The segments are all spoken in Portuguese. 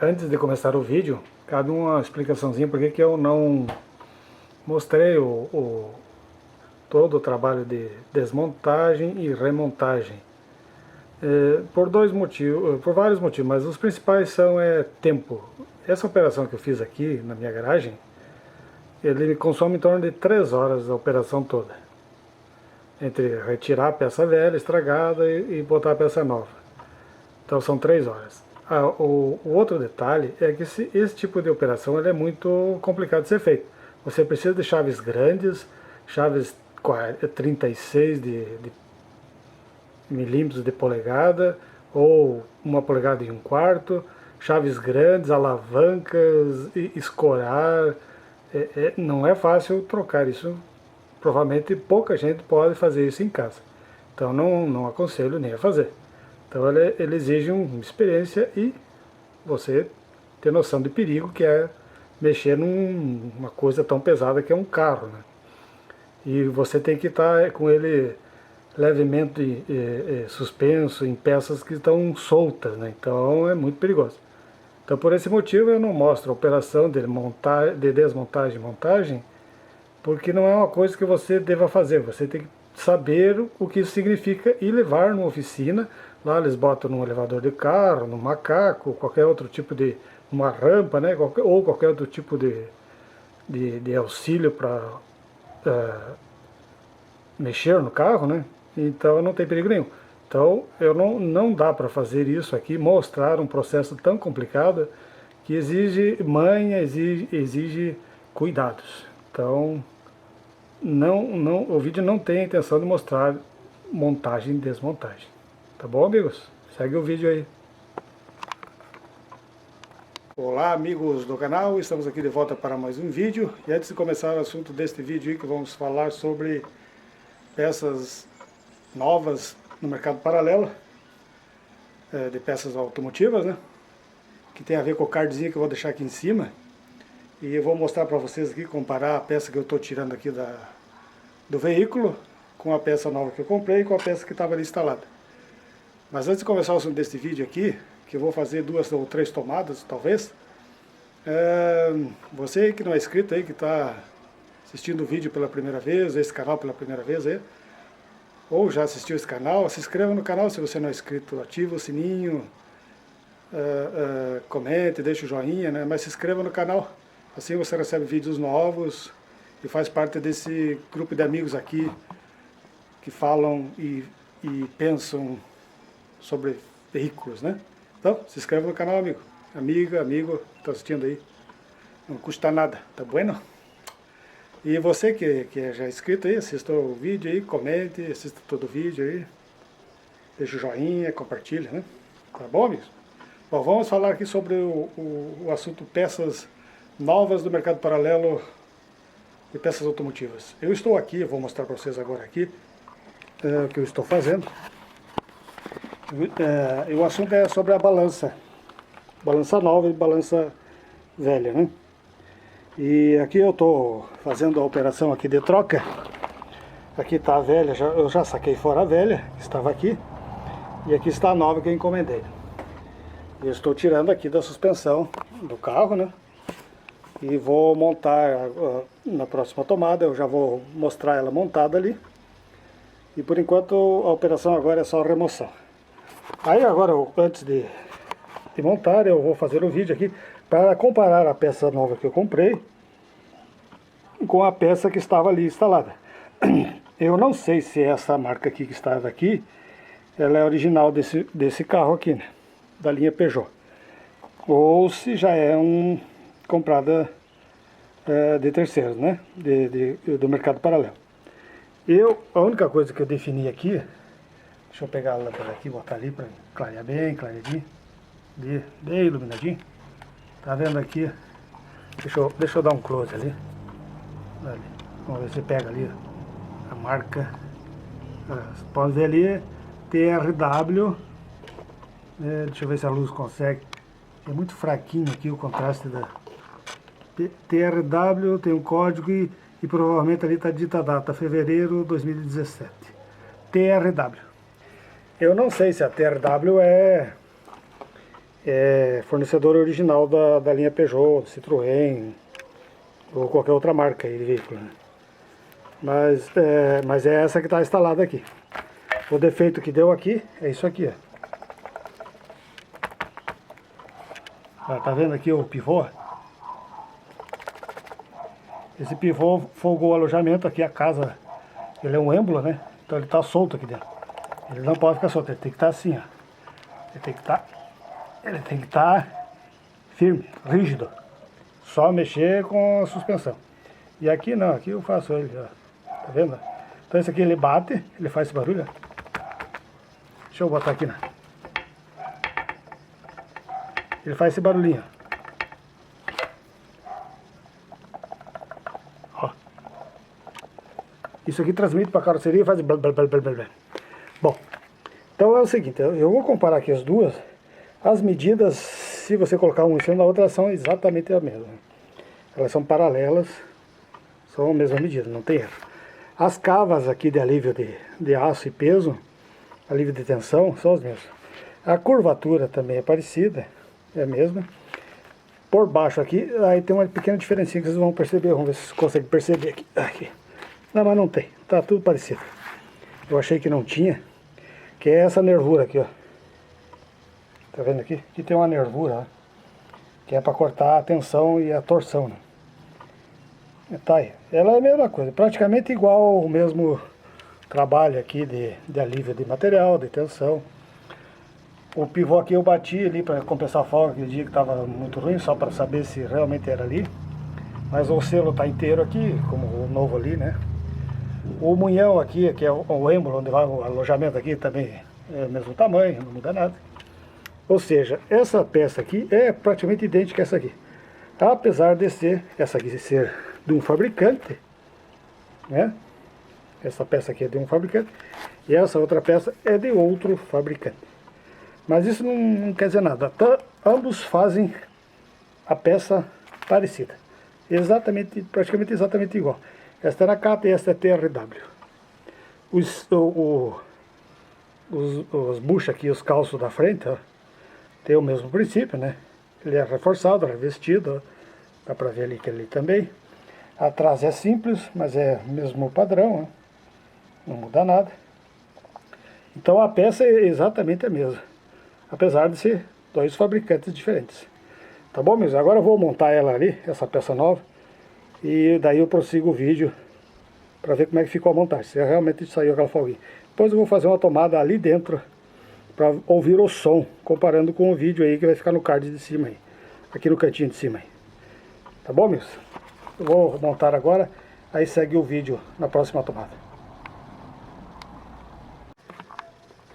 Antes de começar o vídeo, cabe uma explicaçãozinha porque que eu não mostrei todo o trabalho de desmontagem e remontagem. Por dois motivos, por vários motivos, mas os principais são tempo. Essa operação que eu fiz aqui na minha garagem, ele consome em torno de 3 horas a operação toda. Entre retirar a peça velha, estragada e botar a peça nova. Então são 3 horas. O outro detalhe é que esse tipo de operação é muito complicado de ser feito. Você precisa de chaves grandes, chaves 36 de milímetros de polegada, ou 1,25 polegadas, chaves grandes, alavancas, escorar. Não é fácil trocar isso. Provavelmente pouca gente pode fazer isso em casa. Então não aconselho nem a fazer. Então ele exige uma experiência e você ter noção de perigo que é mexer numa coisa tão pesada que é um carro, né? E você tem que estar com ele levemente suspenso em peças que estão soltas, né? Então é muito perigoso. Então por esse motivo eu não mostro a operação de desmontagem e montagem, porque não é uma coisa que você deva fazer. Você tem que saber o que isso significa e levar numa oficina. Lá eles botam num elevador de carro, num macaco, qualquer outro tipo de... uma rampa, né? Ou qualquer outro tipo de auxílio para mexer no carro, né? Então não tem perigo nenhum. Então eu não dá para fazer isso aqui, mostrar um processo tão complicado que exige manha, exige cuidados. Então o vídeo não tem a intenção de mostrar montagem e desmontagem. Tá bom, amigos? Segue o vídeo aí. Olá, amigos do canal, estamos aqui de volta para mais um vídeo. E antes de começar o assunto deste vídeo aí, que vamos falar sobre peças novas no mercado paralelo, de peças automotivas, né? Que tem a ver com o cardzinho que eu vou deixar aqui em cima. E eu vou mostrar para vocês aqui, comparar a peça que eu estou tirando aqui do veículo com a peça nova que eu comprei e com a peça que estava ali instalada. Mas antes de começar o assunto deste vídeo aqui, que eu vou fazer 2 ou 3 tomadas, talvez, você que não é inscrito aí, que está assistindo o vídeo pela primeira vez, esse canal pela primeira vez aí, ou já assistiu esse canal, se inscreva no canal se você não é inscrito, ativa o sininho, comente, deixa o joinha, né? Mas se inscreva no canal, assim você recebe vídeos novos e faz parte desse grupo de amigos aqui que falam e pensam sobre veículos, né? Então, se inscreva no canal, amigo. Amigo, que está assistindo aí. Não custa nada, tá bueno? E você que já é inscrito aí, assista o vídeo aí, comente, assista todo o vídeo aí. Deixa o joinha, compartilha, né? Tá bom, amigos? Bom, vamos falar aqui sobre o assunto peças novas do mercado paralelo e peças automotivas. Eu estou aqui, vou mostrar para vocês agora aqui o que eu estou fazendo. O assunto é sobre a balança nova e balança velha, né? E aqui eu estou fazendo a operação aqui de troca. Aqui está a velha, eu já saquei fora a velha, que estava aqui, e aqui está a nova que eu encomendei. Eu estou tirando aqui da suspensão do carro, né? E vou montar na próxima tomada, eu já vou mostrar ela montada ali. E por enquanto a operação agora é só remoção. Aí agora, antes de montar, eu vou fazer um vídeo aqui para comparar a peça nova que eu comprei com a peça que estava ali instalada. Eu não sei se essa marca aqui que está aqui, ela é original desse carro aqui, né? Da linha Peugeot. Ou se já é comprada de terceiros, né? Do mercado paralelo. A única coisa que eu defini aqui, deixa eu pegar a lâmpada aqui, botar ali para clarear bem, clareadinho, bem iluminadinho. Tá vendo aqui? Deixa eu dar um close ali. Vamos ver se pega ali a marca. Você pode ver ali, TRW. Deixa eu ver se a luz consegue. É muito fraquinho aqui o contraste da TRW, tem um código e provavelmente ali está dita a data, fevereiro de 2017. TRW. Eu não sei se a TRW é fornecedor original da linha Peugeot, Citroën ou qualquer outra marca aí de veículo, né? Mas é essa que está instalada aqui. O defeito que deu aqui é isso aqui, ó. Tá vendo aqui o pivô? Esse pivô folgou o alojamento aqui, a casa, ele é um êmbolo, né? Então ele tá solto aqui dentro. Ele não pode ficar solto, ele tem que estar assim, ó. Ele tem que estar firme, rígido. Só mexer com a suspensão. E aqui não, aqui eu faço ele, ó. Tá vendo? Então esse aqui ele bate, ele faz esse barulho, ó. Deixa eu botar aqui, né? Ele faz esse barulhinho, ó. Isso aqui transmite para a carroceria e faz blá, blá, blá, blá, blá. Bom, então é o seguinte, eu vou comparar aqui as duas. As medidas, se você colocar uma em cima da outra, elas são exatamente a mesma. Elas são paralelas, são a mesma medida, não tem erro. As cavas aqui de alívio de aço e peso, alívio de tensão, são as mesmas. A curvatura também é parecida, é a mesma. Por baixo aqui, aí tem uma pequena diferença que vocês vão perceber, vamos ver se vocês conseguem perceber aqui. Não, mas não tem, tá tudo parecido. Eu achei que não tinha, que é essa nervura aqui, ó. Tá vendo aqui? Aqui tem uma nervura, ó, que é para cortar a tensão e a torção, né? Tá aí. Ela é a mesma coisa, praticamente igual o mesmo trabalho aqui de alívio de material, de tensão. O pivô aqui eu bati ali para compensar a folga aquele dia que estava muito ruim, só para saber se realmente era ali. Mas o selo tá inteiro aqui, como o novo ali, né? O munhão aqui, que é o êmbolo, onde vai o alojamento aqui, também é o mesmo tamanho, não muda nada. Ou seja, essa peça aqui é praticamente idêntica a essa aqui. Apesar de ser, essa aqui ser de um fabricante, né? Essa peça aqui é de um fabricante e essa outra peça é de outro fabricante. Mas isso não quer dizer nada. Ambos fazem a peça parecida. Praticamente exatamente igual. Esta é Nakata e esta é TRW. Os buchos aqui, os calços da frente, ó, tem o mesmo princípio, né? Ele é reforçado, revestido, ó. Dá pra ver ali que ele também. Atrás é simples, mas é o mesmo padrão, ó. Não muda nada. Então a peça é exatamente a mesma, apesar de ser dois fabricantes diferentes. Tá bom, meus? Agora eu vou montar ela ali, essa peça nova, e daí eu prossigo o vídeo para ver como é que ficou a montagem, se realmente saiu aquela folguinha. Depois eu vou fazer uma tomada ali dentro para ouvir o som, comparando com o vídeo aí que vai ficar no card de cima aí, aqui no cantinho de cima aí. Tá bom, meus? Eu vou montar agora, aí segue o vídeo na próxima tomada.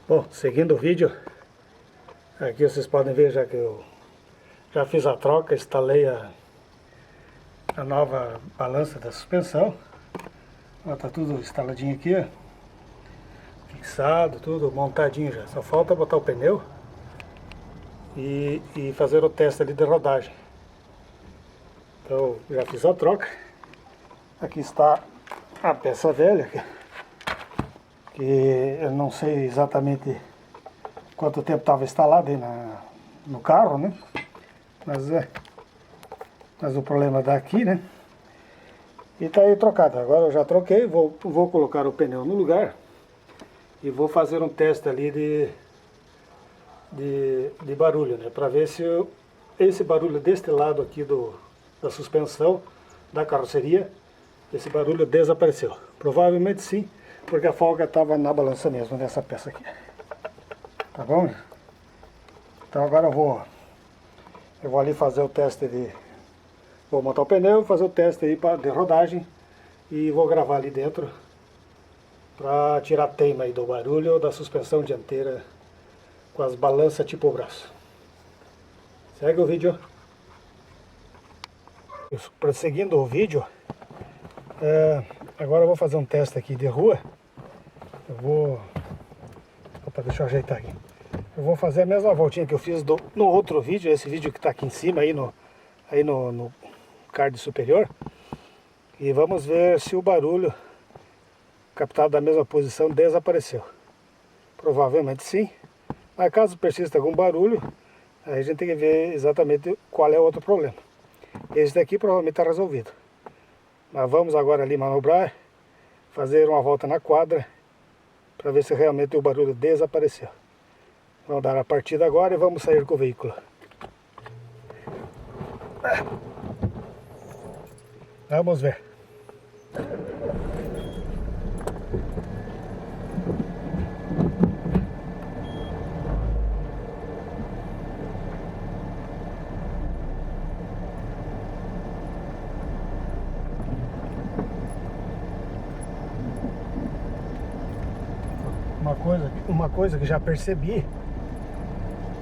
Bom, seguindo o vídeo, aqui vocês podem ver já que eu já fiz a troca, instalei a nova balança da suspensão. Ó, tá tudo instaladinho aqui, ó. Fixado, tudo montadinho já. Só falta botar o pneu e fazer o teste ali de rodagem. Então já fiz a troca. Aqui está a peça velha, que eu não sei exatamente quanto tempo estava instalada aí no carro, né? Mas o problema daqui, né? E tá aí trocado. Agora eu já troquei, vou colocar o pneu no lugar e vou fazer um teste ali de barulho, né? Para ver se esse barulho deste lado aqui da suspensão da carroceria, esse barulho desapareceu. Provavelmente sim, porque a folga estava na balança mesmo dessa peça aqui. Tá bom? Então agora eu vou ali fazer o teste vou montar o pneu, fazer o teste aí de rodagem e vou gravar ali dentro para tirar a teima aí do barulho da suspensão dianteira com as balanças tipo braço. Segue o vídeo. Prosseguindo o vídeo, agora eu vou fazer um teste aqui de rua. Opa, deixa eu ajeitar aqui. Eu vou fazer a mesma voltinha que eu fiz no outro vídeo, esse vídeo que está aqui em cima, aí no card superior. E vamos ver se o barulho captado da mesma posição desapareceu. Provavelmente sim. Mas caso persista algum barulho, Aí a gente tem que ver exatamente qual é o outro problema. Esse daqui provavelmente está resolvido. Mas vamos agora ali manobrar, fazer uma volta na quadra, para ver se realmente o barulho desapareceu. Vamos dar a partida agora e vamos sair com o veículo. Vamos ver. Uma coisa que já percebi,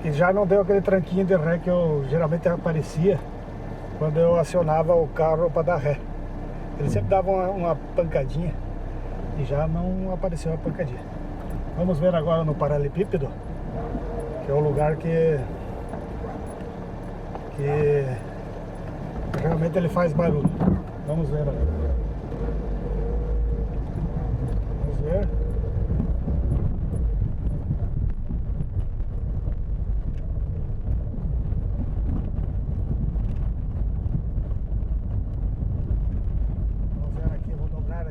que já não deu aquele tranquinho de ré que eu geralmente aparecia quando eu acionava o carro para dar ré. Ele sempre dava uma pancadinha e já não apareceu a pancadinha. Vamos ver agora no paralelepípedo, que é o lugar que realmente ele faz barulho. Vamos ver agora. Vamos ver.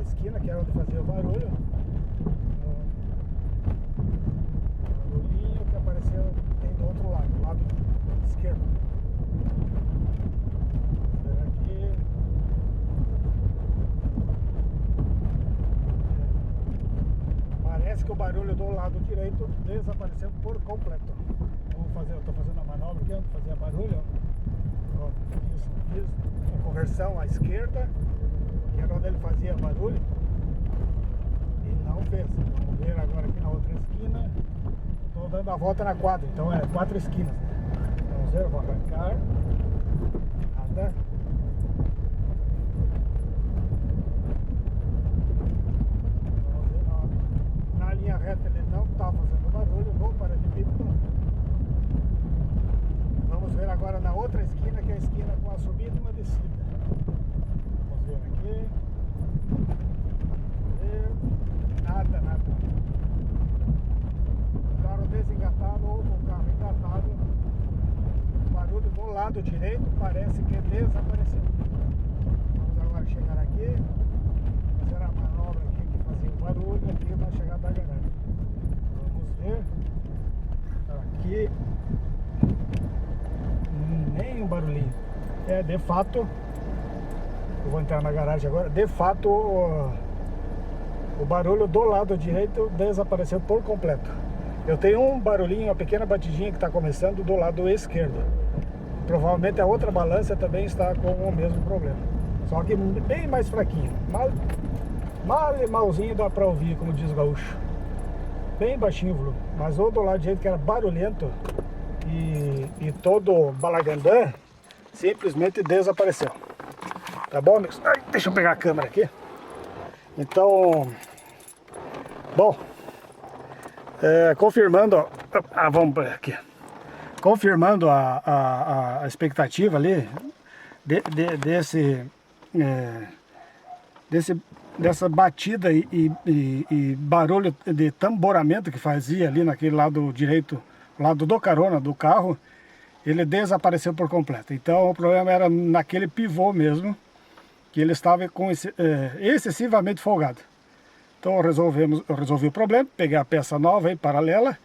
Esquina, que era onde fazia o barulho. O barulhinho que apareceu tem do outro lado, do lado esquerdo. Vamos ver aqui. Parece que o barulho do lado direito desapareceu por completo. Eu estou fazendo a manobra aqui, onde fazia barulho. Ó, fiz a conversão à esquerda, que era onde ele fazia barulho, e não fez. Vamos ver agora aqui na outra esquina. Estou dando a volta na quadra, então é 4 esquinas. Vamos ver, vou arrancar. Nada. Vamos ver, ó. Na linha reta ele não está fazendo barulho, vou para de pipo. Vamos ver agora na outra esquina, que é a esquina com a subida e uma descida. Vamos ver aqui. Nada. O carro desengatado ou o carro engatado. O barulho do lado direito parece que desapareceu. Vamos agora chegar aqui. Fazer a manobra aqui que fazia o barulho aqui na chegada da garagem. Vamos ver. Aqui. Nem um barulhinho. De fato. Eu vou entrar na garagem agora. De fato, o barulho do lado direito desapareceu por completo. Eu tenho um barulhinho, uma pequena batidinha que está começando do lado esquerdo. Provavelmente a outra balança também está com o mesmo problema. Só que bem mais fraquinho. Malzinho dá para ouvir, como diz o gaúcho. Bem baixinho o volume. Mas o do lado direito, que era barulhento e todo balagandã, simplesmente desapareceu. Tá bom, amigos? Ai, deixa eu pegar a câmera aqui. Então, bom, confirmando, ó, vamos aqui. Confirmando a expectativa ali dessa batida e barulho de tamboramento que fazia ali naquele lado direito, lado do carona do carro, ele desapareceu por completo. Então o problema era naquele pivô mesmo, que ele estava excessivamente folgado. Então eu resolvi o problema, peguei a peça nova aí, paralela,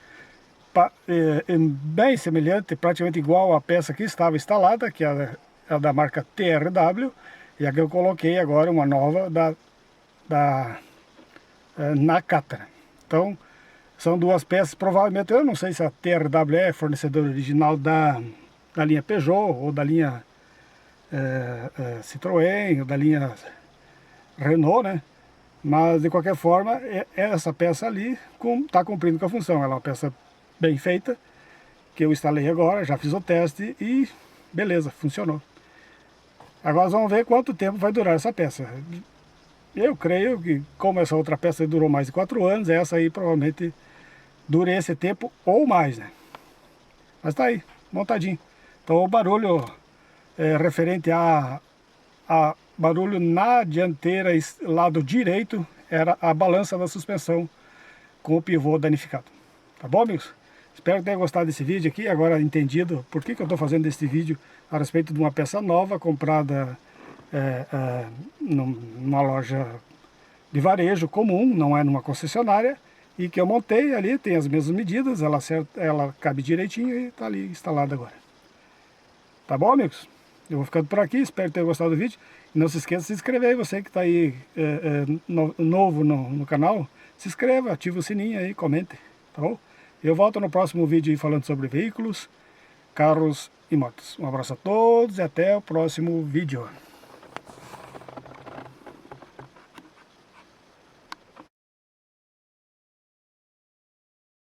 bem semelhante, praticamente igual à peça que estava instalada, que é a da marca TRW, e aqui eu coloquei agora uma nova da Nakata. Então são duas peças, provavelmente, eu não sei se a TRW é fornecedor original da linha Peugeot ou da linha Citroën, da linha Renault, né? Mas de qualquer forma, essa peça ali está cumprindo com a função. Ela é uma peça bem feita, que eu instalei agora, já fiz o teste e beleza, funcionou. Agora vamos ver quanto tempo vai durar essa peça. Eu creio que, como essa outra peça durou mais de 4 anos, essa aí provavelmente dure esse tempo ou mais, né? Mas tá aí, montadinho. Então o barulho referente a barulho na dianteira, lado direito, era a balança da suspensão com o pivô danificado. Tá bom, amigos? Espero que tenha gostado desse vídeo aqui, agora entendido por que eu estou fazendo este vídeo a respeito de uma peça nova comprada numa loja de varejo comum, não é numa concessionária, e que eu montei ali, tem as mesmas medidas, ela cabe direitinho e está ali instalada agora. Tá bom, amigos? Eu vou ficando por aqui, espero ter gostado do vídeo. E não se esqueça de se inscrever aí, você que está aí novo no canal, se inscreva, ativa o sininho aí, comente, tá bom? Eu volto no próximo vídeo aí falando sobre veículos, carros e motos. Um abraço a todos e até o próximo vídeo.